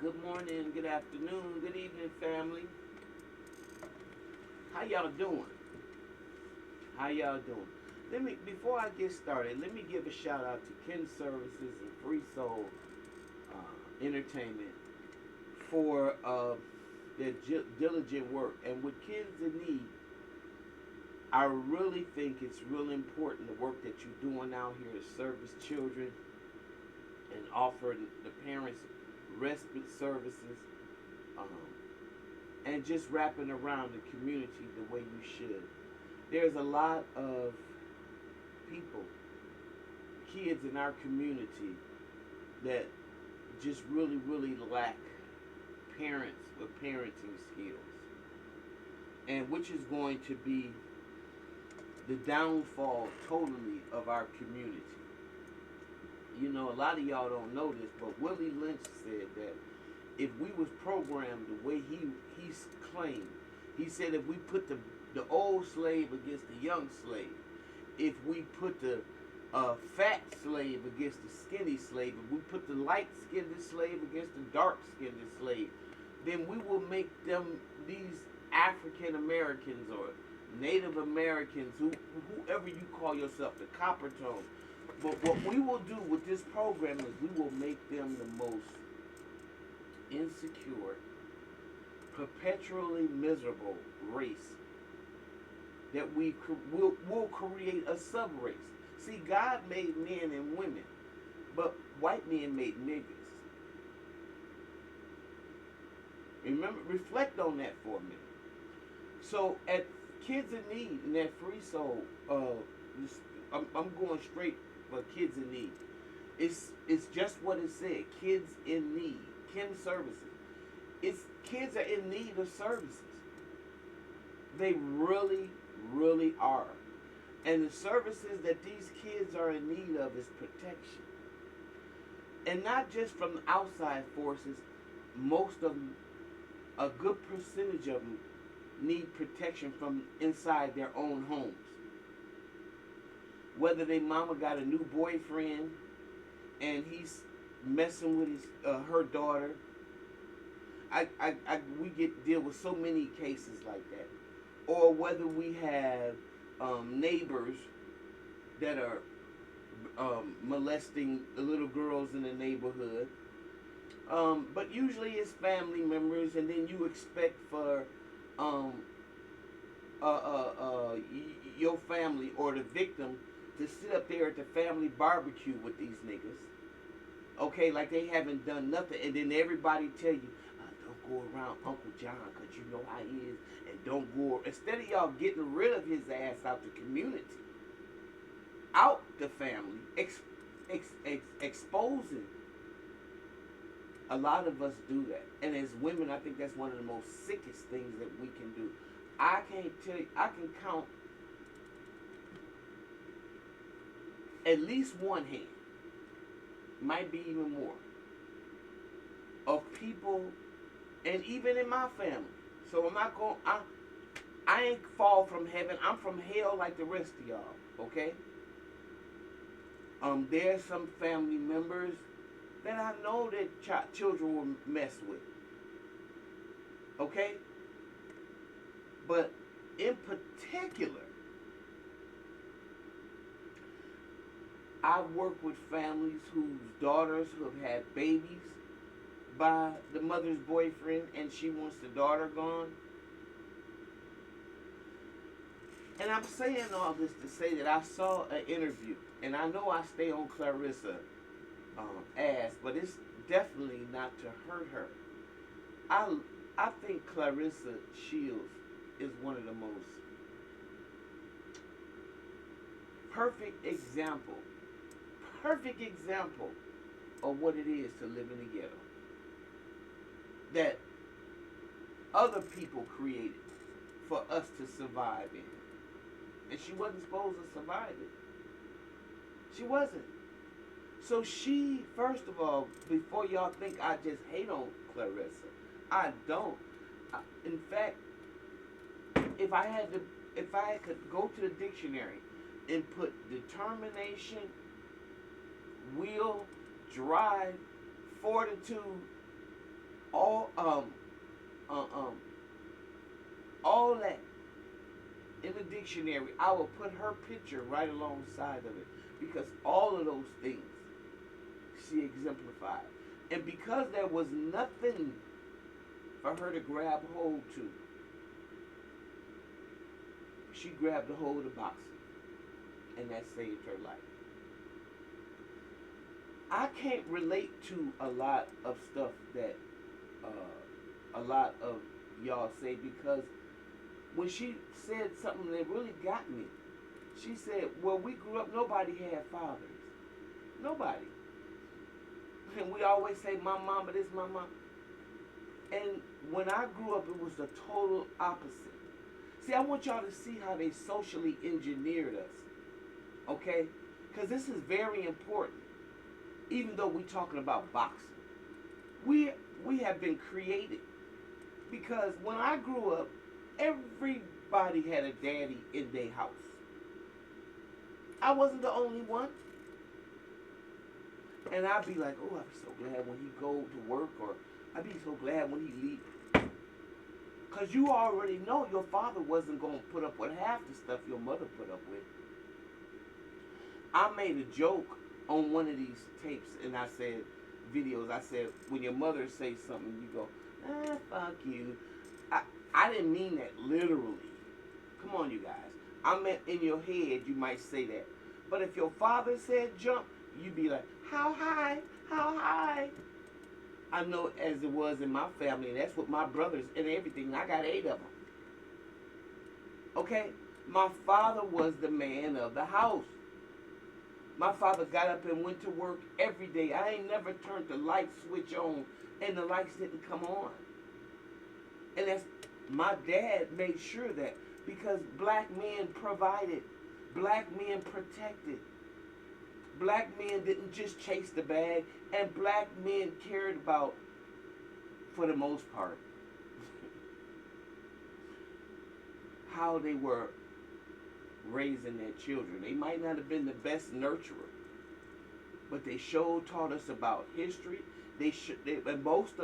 Good morning, good afternoon, good evening, family. How y'all doing? How y'all doing? Before I get started, let me give a shout out to Ken Services and Free Soul Entertainment for their diligent work. And with kids in need, I really think it's really important the work that you're doing out here to service children and offer the parents respite services, um, and just wrapping around the community the way you should. There's a lot of people, kids in our community that just really lack parents with parenting skills, and which is going to be the downfall totally of our community. You know, a lot of y'all don't know this, but Willie Lynch said that if we was programmed the way he's claimed, he said if we put the old slave against the young slave, if we put the fat slave against the skinny slave, if we put the light-skinned slave against the dark-skinned slave, then we will make them, these African Americans or Native Americans, whoever you call yourself, the copper tone. But what we will do with this program is we will make them the most insecure, perpetually miserable race that will create a sub-race. See, God made men and women, but white men made niggas. Remember, reflect on that for a minute. So at Kids in Need and that Free Soul, I'm going straight for Kids in Need. It's just what it said. Kids in Need. Kin Services. It's kids are in need of services. They really are. And the services that these kids are in need of is protection. And not just from outside forces. Most of them, a good percentage of them, need protection from inside their own homes. Whether their mama got a new boyfriend and he's messing with her daughter. We deal with so many cases like that. Or whether we have neighbors that are molesting the little girls in the neighborhood. But usually it's family members, and then you expect for your family or the victim to sit up there at the family barbecue with these niggas. Okay, like they haven't done nothing, and then everybody tell you, don't go around Uncle John, because you know how he is, and don't go, instead of y'all getting rid of his ass out the community, out the family, exposing. A lot of us do that, and as women, I think that's one of the most sickest things that we can do. I can't tell you, I can count at least one hand, might be even more, of people, and even in my family. So I ain't fall from heaven. I'm from hell like the rest of y'all, okay? There's some family members that I know that children will mess with, okay? But in particular, I've worked with families whose daughters have had babies by the mother's boyfriend, and she wants the daughter gone. And I'm saying all this to say that I saw an interview, and I know I stay on Clarissa ass, but it's definitely not to hurt her. I think Clarissa Shields is one of the most perfect example of what it is to live in the ghetto that other people created for us to survive in. And she wasn't supposed to survive it. She wasn't. So she, first of all, before y'all think I just hate on Clarissa, I don't. In fact, if I could go to the dictionary and put determination, will, drive, fortitude, all uh, um all that in the dictionary. I will put her picture right alongside of it because all of those things she exemplified. And because there was nothing for her to grab hold to, she grabbed a hold of boxing, and that saved her life. I can't relate to a lot of stuff that a lot of y'all say because when she said something that really got me, she said, well, we grew up, nobody had fathers. Nobody. And we always say, my mama, this, my mom. And when I grew up, it was the total opposite. See, I want y'all to see how they socially engineered us. Okay? Because this is very important. Even though we're talking about boxing. We have been created. Because when I grew up, everybody had a daddy in their house. I wasn't the only one. And I'd be like, oh, I'd be so glad when he go to work, or I'd be so glad when he leave. Because you already know your father wasn't going to put up with half the stuff your mother put up with. I made a joke on one of these tapes, and I said, videos, I said, when your mother says something, you go, fuck you. I didn't mean that literally. Come on, you guys. I meant in your head, you might say that. But if your father said jump, you'd be like, how high? How high? I know as it was in my family, and that's what my brothers and everything. I got 8 of them. Okay? My father was the man of the house. My father got up and went to work every day. I ain't never turned the light switch on and the lights didn't come on. And that's, my dad made sure that, because black men provided, black men protected. Black men didn't just chase the bag, and black men cared about, for the most part, how they were raising their children. They might not have been the best nurturer, but they sure taught us about history. And most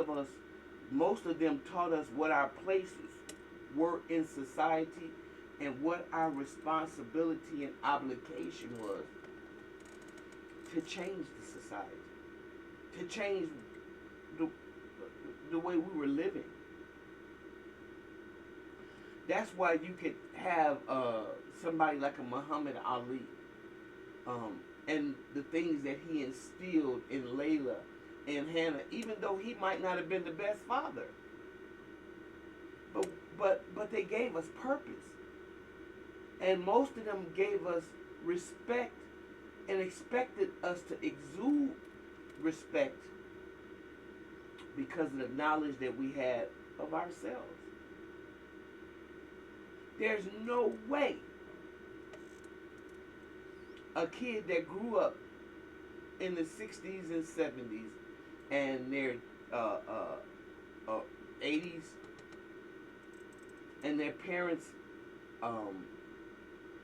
of them taught us what our places were in society and what our responsibility and obligation was to change the society, to change the way we were living. That's why you could have somebody like a Muhammad Ali, and the things that he instilled in Layla and Hannah, even though he might not have been the best father. But they gave us purpose. And most of them gave us respect and expected us to exude respect because of the knowledge that we had of ourselves. There's no way a kid that grew up in the 60s and 70s and their 80s and their parents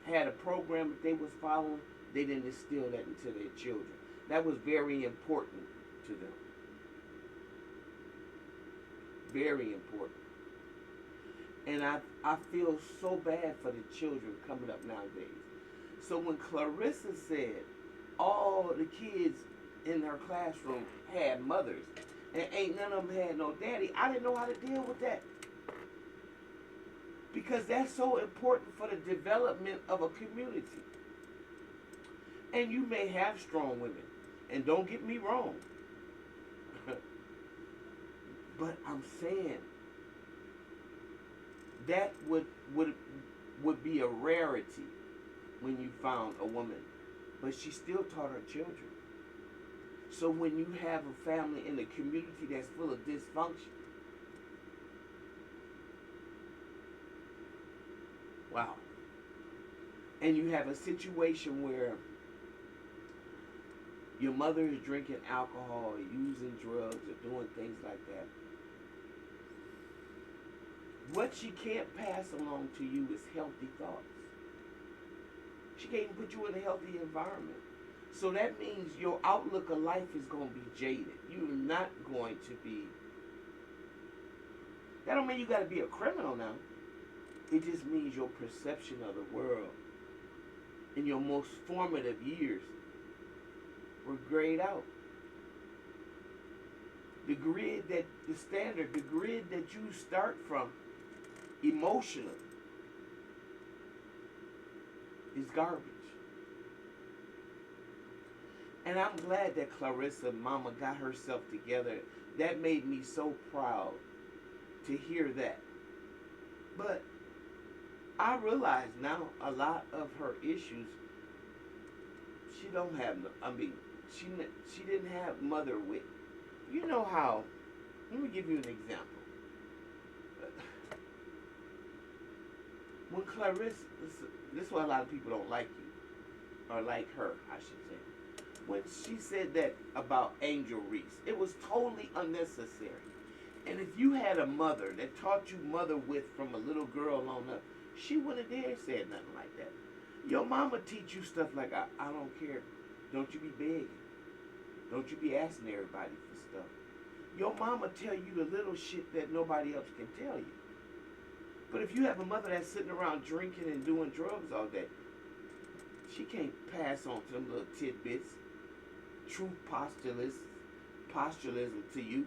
had a program that they was following, they didn't instill that into their children. That was very important to them. Very important. And I feel so bad for the children coming up nowadays. So when Clarissa said all the kids in her classroom had mothers and ain't none of them had no daddy, I didn't know how to deal with that. Because that's so important for the development of a community. And you may have strong women. And don't get me wrong. But I'm saying that would be a rarity when you found a woman. But she still taught her children. So when you have a family in a community that's full of dysfunction, wow. And you have a situation where your mother is drinking alcohol or using drugs or doing things like that. What she can't pass along to you is healthy thoughts. She can't put you in a healthy environment. So that means your outlook of life is going to be jaded. You're not going to be That don't mean you got to be a criminal now. It just means your perception of the world in your most formative years were grayed out. The standard, the grid that you start from emotionally is garbage. And I'm glad that Clarissa, mama, got herself together. That made me so proud to hear that. But I realize now a lot of her issues, she don't have no, she didn't have mother with. You know how, let me give you an example. When Clarissa, this is why a lot of people don't like you, or like her, I should say. When she said that about Angel Reese, it was totally unnecessary. And if you had a mother that taught you mother with from a little girl on up, she wouldn't have dared said nothing like that. Your mama teach you stuff like, I don't care. Don't you be begging. Don't you be asking everybody for stuff. Your mama tell you the little shit that nobody else can tell you. But if you have a mother that's sitting around drinking and doing drugs all day, she can't pass on to them little tidbits, truth postulatism to you.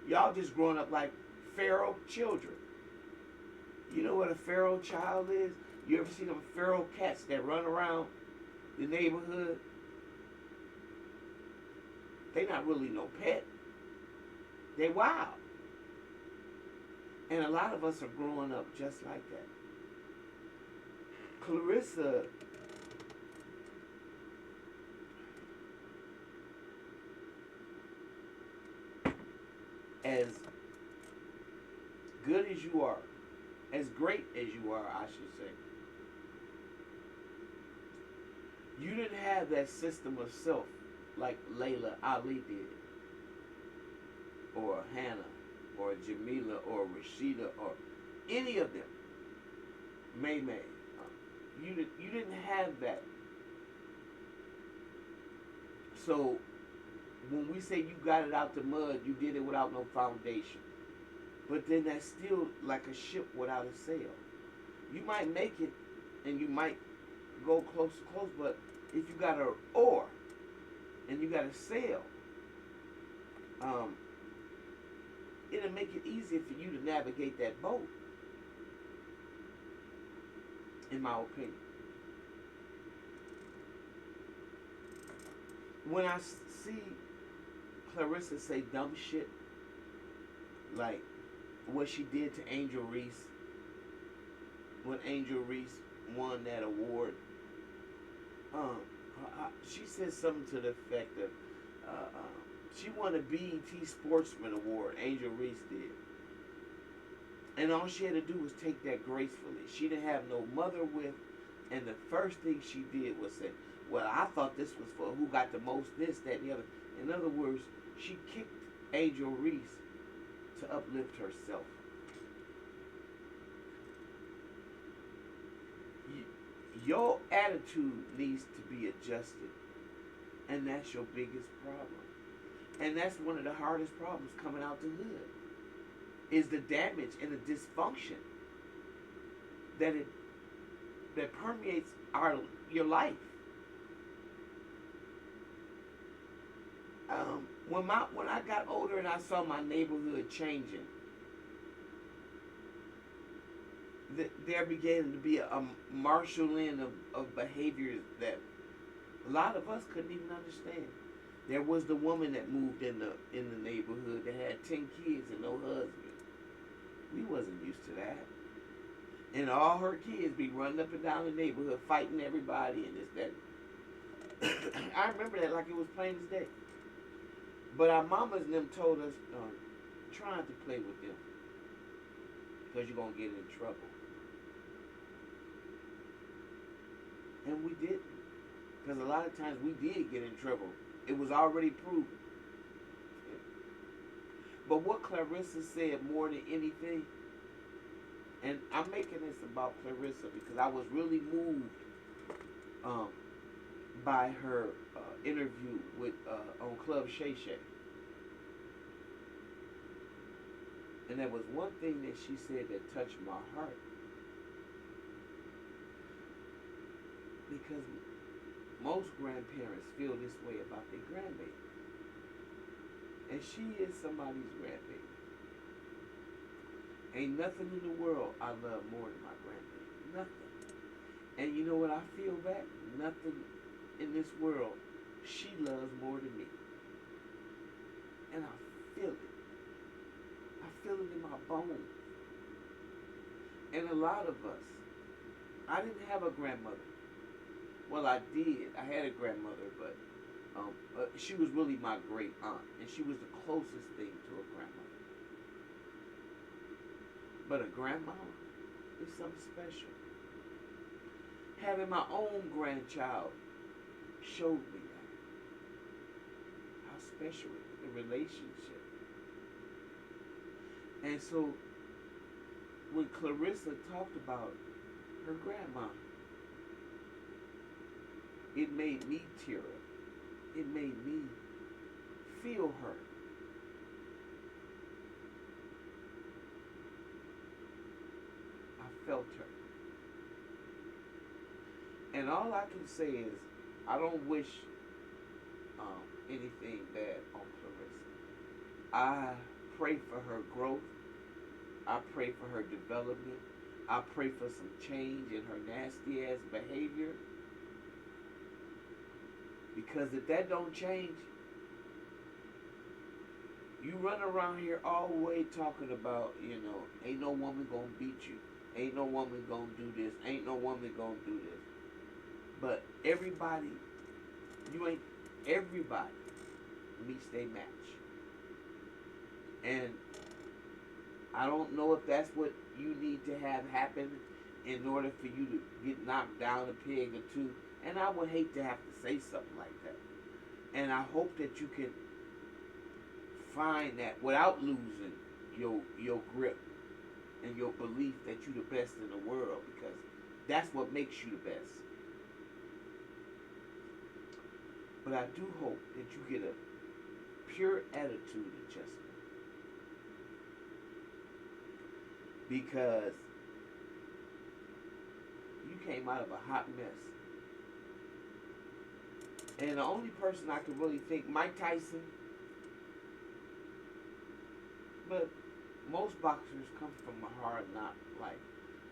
Y'all just growing up like feral children. You know what a feral child is? You ever seen them feral cats that run around the neighborhood? They not really no pet. They wild. And a lot of us are growing up just like that. Clarissa, as good as you are, as great as you are, I should say, you didn't have that system of self like Layla Ali did, or Hannah, or Jamila, or Rashida, or any of them. May. You didn't have that. So when we say you got it out the mud, you did it without no foundation. But then that's still like a ship without a sail. You might make it and you might go close, but if you got an oar and you got a sail, it'll make it easier for you to navigate that boat, in my opinion. When I see Clarissa say dumb shit, like what she did to Angel Reese, when Angel Reese won that award, she said something to the effect of, she won a BET Sportsman Award, Angel Reese did. And all she had to do was take that gracefully. She didn't have no mother with, and the first thing she did was say, well, I thought this was for who got the most this, that, and the other. In other words, she kicked Angel Reese to uplift herself. Your attitude needs to be adjusted. And that's your biggest problem. And that's one of the hardest problems coming out the hood, is the damage and the dysfunction that permeates your life. When I got older and I saw my neighborhood changing, there began to be a marshalling of behaviors that a lot of us couldn't even understand. There was the woman that moved in the neighborhood that had 10 kids and no husband. We wasn't used to that. And all her kids be running up and down the neighborhood fighting everybody and this, that. I remember that like it was plain as day. But our mamas and them told us, try not to play with them, because you're going to get in trouble. And we didn't. Because a lot of times we did get in trouble. It was already proven. But what Clarissa said more than anything, and I'm making this about Clarissa because I was really moved by her interview with on Club Shay Shay. And there was one thing that she said that touched my heart. Because most grandparents feel this way about their grandbaby. And she is somebody's grandbaby. Ain't nothing in the world I love more than my grandbaby. Nothing. And you know what I feel back? Nothing in this world she loves more than me. And I feel it. I feel it in my bones. And a lot of us, I didn't have a grandmother. Well, I did. I had a grandmother, but she was really my great aunt, and she was the closest thing to a grandmother. But a grandma is something special. Having my own grandchild showed me that. How special it is, the relationship. And so, when Clarissa talked about her grandma, it made me tear up. It made me feel her. I felt her. And all I can say is, I don't wish anything bad on Clarissa. I pray for her growth. I pray for her development. I pray for some change in her nasty ass behavior. Because if that don't change, you run around here all the way talking about, ain't no woman gonna beat you. Ain't no woman gonna do this. Ain't no woman gonna do this. But everybody meets their match. And I don't know if that's what you need to have happen in order for you to get knocked down a peg or two. And I would hate to have to say something like that. And I hope that you can find that without losing your grip and your belief that you're the best in the world, because that's what makes you the best. But I do hope that you get a pure attitude adjustment. Because you came out of a hot mess. And the only person I could really think, Mike Tyson, but most boxers come from a hard knock life.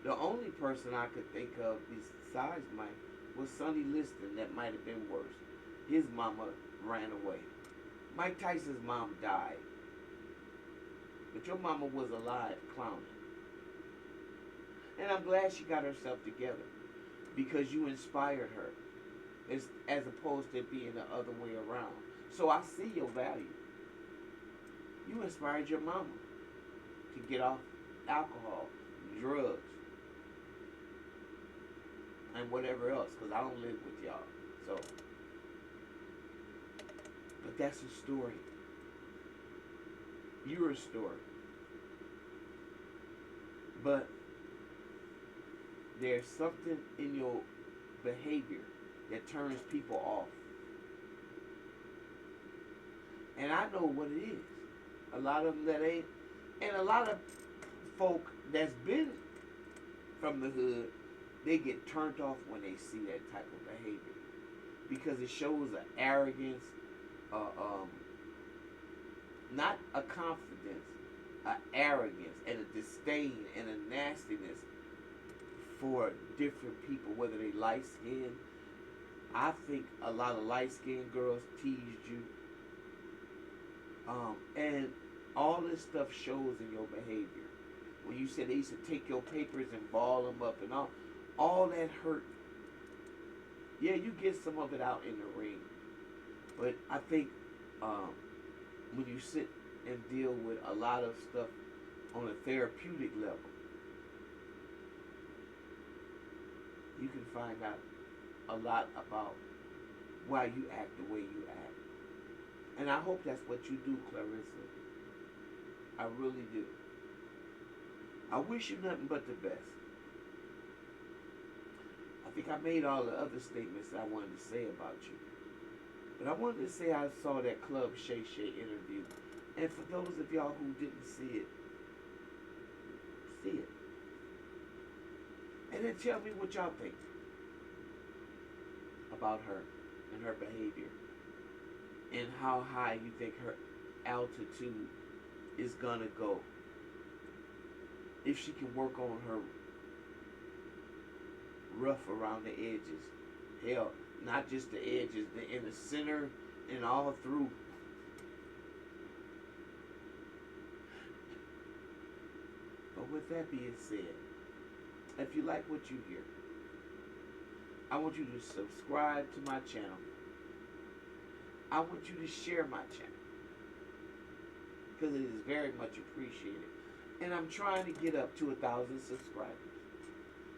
The only person I could think of besides Mike was Sonny Liston. That might have been worse. His mama ran away. Mike Tyson's mom died. But your mama was alive clowning. And I'm glad she got herself together, because you inspired her, as opposed to being the other way around. So I see your value. You inspired your mama to get off alcohol, drugs, and whatever else, because I don't live with y'all. So, but that's a story. You're a story. But there's something in your behavior that turns people off. And I know what it is. A lot of them that ain't, and a lot of folk that's been from the hood, they get turned off when they see that type of behavior, because it shows an arrogance, not a confidence, an arrogance and a disdain and a nastiness for different people, whether they light skinned. I think a lot of light skinned girls teased you. And all this stuff shows in your behavior. When you said they used to take your papers and ball them up and all that hurt. Yeah, you get some of it out in the ring. But I think when you sit and deal with a lot of stuff on a therapeutic level, you can find out a lot about why you act the way you act. And I hope that's what you do, Clarissa. I really do. I wish you nothing but the best. I think I made all the other statements that I wanted to say about you. But I wanted to say I saw that Club Shay Shay interview. And for those of y'all who didn't see it, see it. And then tell me what y'all think about her and her behavior, and how high you think her altitude is gonna go. If she can work on her rough around the edges. Hell, not just the edges, in the center and all through. But with that being said, if you like what you hear, I want you to subscribe to my channel. I want you to share my channel, because it is very much appreciated. And I'm trying to get up to 1,000 subscribers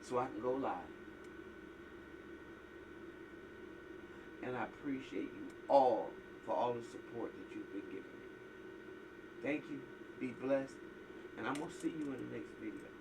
so I can go live. And I appreciate you all for all the support that you've been giving me. Thank you. Be blessed. And I'm going to see you in the next video.